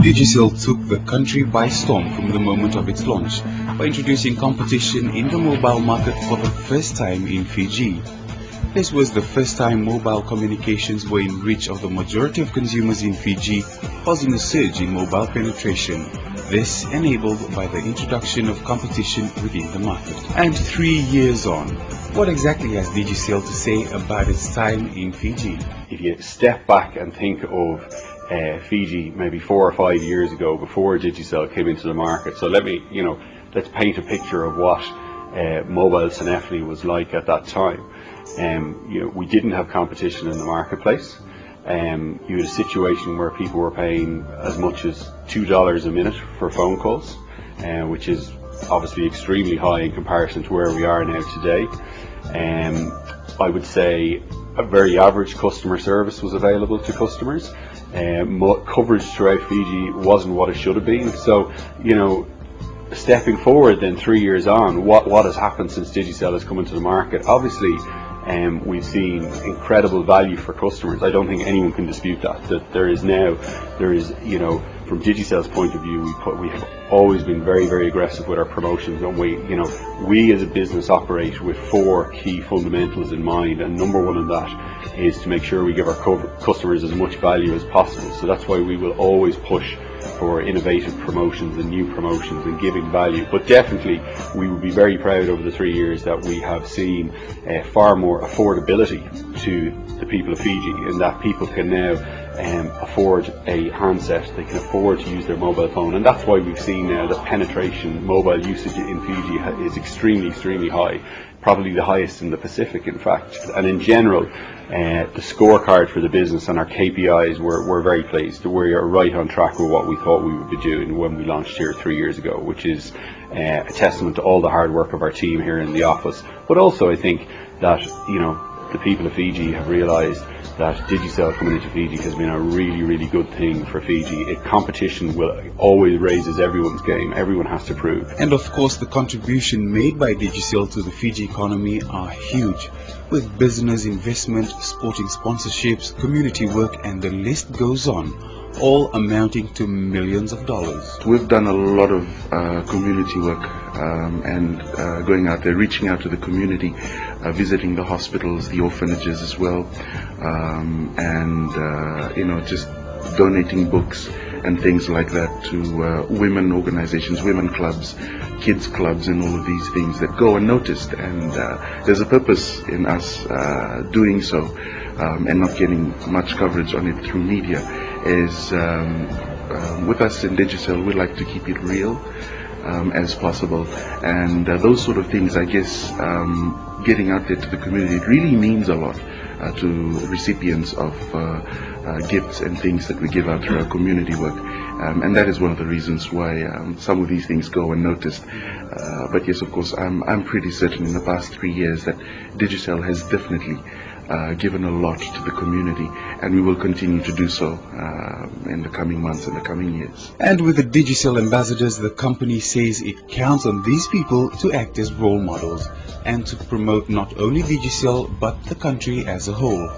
Digicel took the country by storm from the moment of its launch by introducing competition in the mobile market for the first time in Fiji. This was the first time mobile communications were in reach of the majority of consumers in Fiji, causing a surge in mobile penetration. This enabled by the introduction of competition within the market. And 3 years on, what exactly has Digicel to say about its time in Fiji? If you step back and think of Fiji maybe 4 or 5 years ago, before Digicel came into the market. So let's paint a picture of what mobile telephony was like at that time. We didn't have competition in the marketplace. You had a situation where people were paying as much as $2 a minute for phone calls, which is obviously extremely high in comparison to where we are now today. I would say a very average customer service was available to customers. Coverage throughout Fiji wasn't what it should have been. So, stepping forward then 3 years on, what has happened since Digicel has come into the market? Obviously, we've seen incredible value for customers. I don't think anyone can dispute that there is, from Digicel's point of view, we have always been very, very aggressive with our promotions, and we as a business operate with 4 key fundamentals in mind, and number one of that is to make sure we give our customers as much value as possible. So that's why we will always push for innovative promotions and new promotions and giving value. But definitely we would be very proud over the 3 years that we have seen far more affordability to the people of Fiji, in that people can now afford a handset, they can afford to use their mobile phone, and that's why we've seen now that penetration, mobile usage in Fiji is extremely, extremely high, probably the highest in the Pacific in fact. And in general, the scorecard for the business and our KPIs, we're very pleased. We are right on track with what we thought we would be doing when we launched here 3 years ago, which is a testament to all the hard work of our team here in the office. But also I think that the people of Fiji have realised that Digicel coming into Fiji has been a really, really good thing for Fiji. Competition always raises everyone's game. Everyone has to prove. And of course, the contribution made by Digicel to the Fiji economy are huge, with business investment, sporting sponsorships, community work, and the list goes on, all amounting to millions of dollars. We've done a lot of community work and going out there, reaching out to the community, visiting the hospitals, the orphanages as well, and just donating books and things like that to women organizations, women clubs, kids clubs, and all of these things that go unnoticed. And there's a purpose in us doing so, and not getting much coverage on it through media. Is with us in Digicel, we like to keep it real as possible, and those sort of things, I guess, getting out there to the community, it really means a lot to recipients of gifts and things that we give out through our community work, and that is one of the reasons why some of these things go unnoticed. But yes, of course, I'm pretty certain in the past 3 years that Digicel has definitely given a lot to the community, and we will continue to do so in the coming months and the coming years. And with the Digicel ambassadors, the company says it counts on these people to act as role models and to promote not only Digicel but the country as a whole.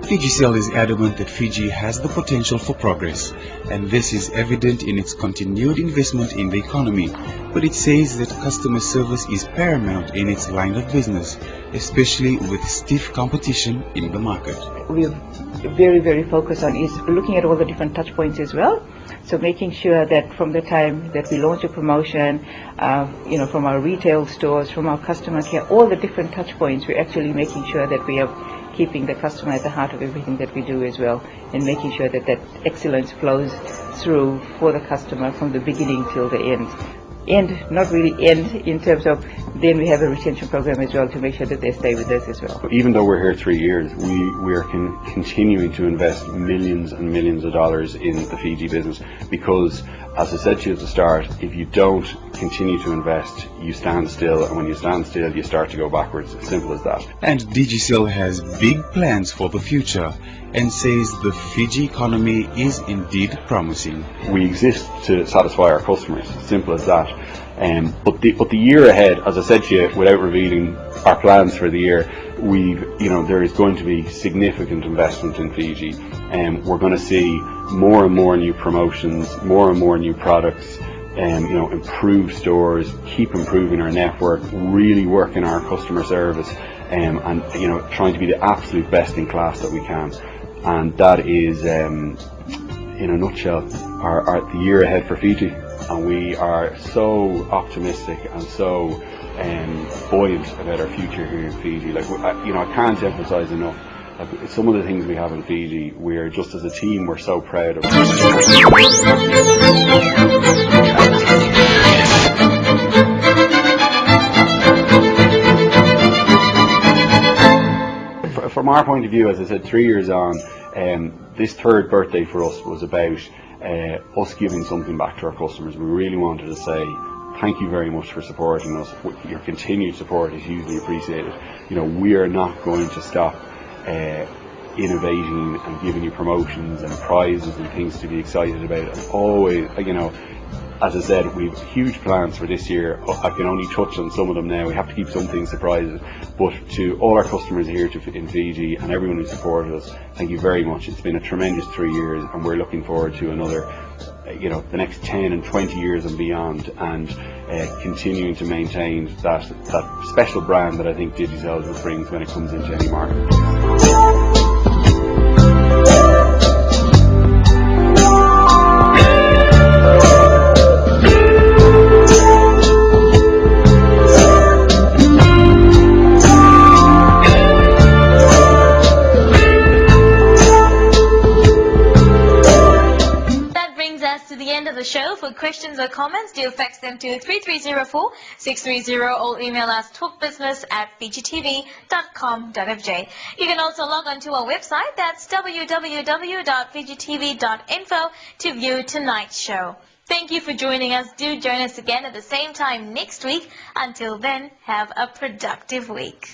Digicel is adamant that Fiji has the potential for progress, and this is evident in its continued investment in the economy, but it says that customer service is paramount in its line of business, especially with stiff competition in the market. We're very, very focused on is looking at all the different touch points as well. So making sure that from the time that we launch a promotion, from our retail stores, from our customer care, all the different touch points, we're actually making sure that we are keeping the customer at the heart of everything that we do as well, and making sure that that excellence flows through for the customer from the beginning till the end. not really end in terms of, then we have a retention program as well to make sure that they stay with us as well. Even though we're here 3 years, we are continuing to invest millions and millions of dollars in the Fiji business, because, as I said to you at the start, if you don't continue to invest, you stand still, and when you stand still, you start to go backwards. As simple as that. And Digicel has big plans for the future and says the Fiji economy is indeed promising. We exist to satisfy our customers. Simple as that. But the year ahead, as I said to you, without revealing our plans for the year, there is going to be significant investment in Fiji, and we're going to see more and more new promotions, more and more new products, improved stores, keep improving our network, really working our customer service, and trying to be the absolute best in class that we can. And that is, in a nutshell, the year ahead for Fiji. And we are so optimistic and so buoyant about our future here in Fiji. I can't emphasize enough. Some of the things we have in Fiji, we're just as a team, we're so proud of. From our point of view, as I said, 3 years on, this third birthday for us was about us giving something back to our customers. We really wanted to say thank you very much for supporting us. Your continued support is hugely appreciated. We are not going to stop innovating and giving you promotions and prizes and things to be excited about. And always, as I said, we have huge plans for this year. I can only touch on some of them now. We have to keep some things surprises. But to all our customers here in Fiji and everyone who supported us, thank you very much. It's been a tremendous 3 years, and we're looking forward to another, the next 10 and 20 years and beyond, and continuing to maintain that special brand that I think Digicel brings when it comes into any market. Show. For questions or comments, do fax them to 3304-630 or email us talkbusiness@fijitv.com.fj. You can also log on to our website, that's www.fijitv.info, to view tonight's show. Thank you for joining us. Do join us again at the same time next week. Until then, have a productive week.